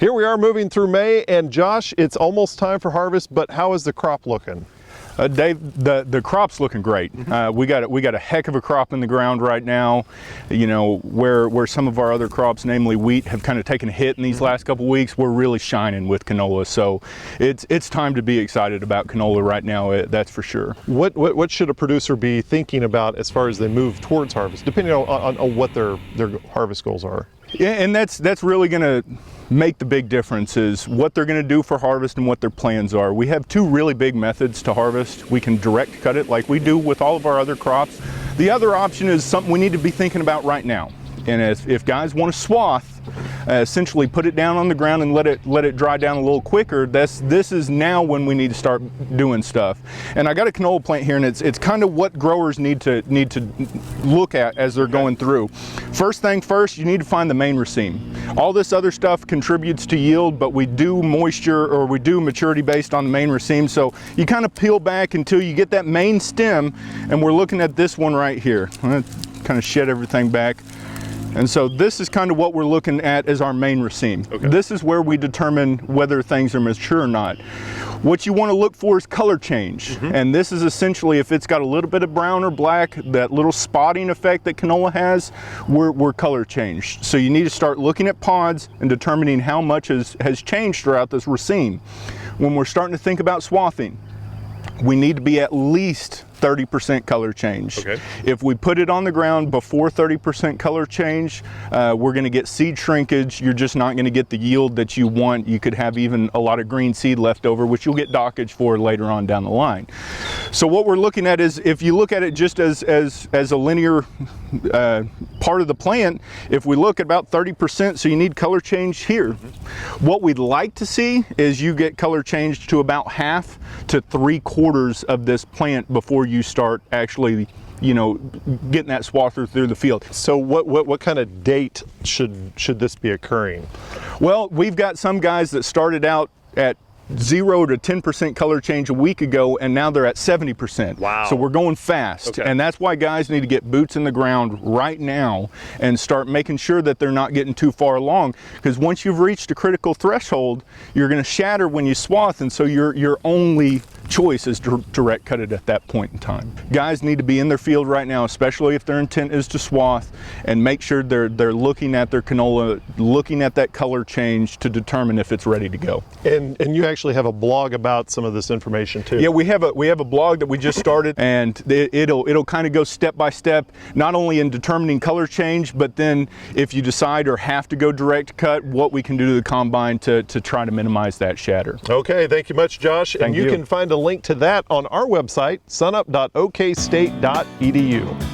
Here we are moving through May, and Josh, it's almost time for harvest, but how is the crop looking? Dave, the crop's looking great. We got a heck of a crop in the ground right now. You know, where some of our other crops, namely wheat, have kind of taken a hit in these last couple weeks, we're really shining with canola. So it's time to be excited about canola right now, that's for sure. What should a producer be thinking about as far as they move towards harvest, depending on what their harvest goals are? Yeah, and that's really going to make the big difference, is what they're going to do for harvest and what their plans are. We have two really big methods to harvest. We can direct cut it like we do with all of our other crops. The other option is something we need to be thinking about right now. And if guys want to swath, essentially put it down on the ground and let it dry down a little quicker, this is now when we need to start doing stuff. And I got a canola plant here, and it's kind of what growers need to look at as they're going through. First thing first, you need to find the main raceme. All this other stuff contributes to yield, but we do moisture, or we do maturity based on the main raceme. So you kind of peel back until you get that main stem, and we're looking at this one right here. I'm gonna kind of shed everything back. And so this is kind of what we're looking at as our main raceme. Okay. This is where we determine whether things are mature or not. What you want to look for is color change. And this is essentially, if it's got a little bit of brown or black, that little spotting effect that canola has, we're color changed. So you need to start looking at pods and determining how much has changed throughout this raceme. When we're starting to think about swathing, we need to be at least 30% color change. Okay. If we put it on the ground before 30% color change, we're going to get seed shrinkage. You're just not going to get the yield that you want. You could have even a lot of green seed left over, which you'll get dockage for later on down the line. So what we're looking at is, if you look at it just as a linear part of the plant, if we look at about 30%, so you need color change here. What we'd like to see is you get color change to about half to 3/4 of this plant before you start actually, you know, getting that swather through the field. So what kind of date should this be occurring? Well, we've got some guys that started out at 0 to 10% color change a week ago, and now they're at 70%. Wow. So we're going fast. Okay. And that's why guys need to get boots in the ground right now and start making sure that they're not getting too far along, because once you've reached a critical threshold, you're going to shatter when you swath, and so your only choice is to direct cut it at that point in time. Guys need to be in their field right now, especially if their intent is to swath, and make sure they're looking at their canola, looking at that color change to determine if it's ready to go. And you actually have a blog about some of this information too. Yeah, we have a blog that we just started, and it'll kind of go step by step, not only in determining color change, but then if you decide or have to go direct cut, what we can do to the combine to try to minimize that shatter. Okay, thank you much, Josh. Thank you. And you can find a link to that on our website, sunup.okstate.edu.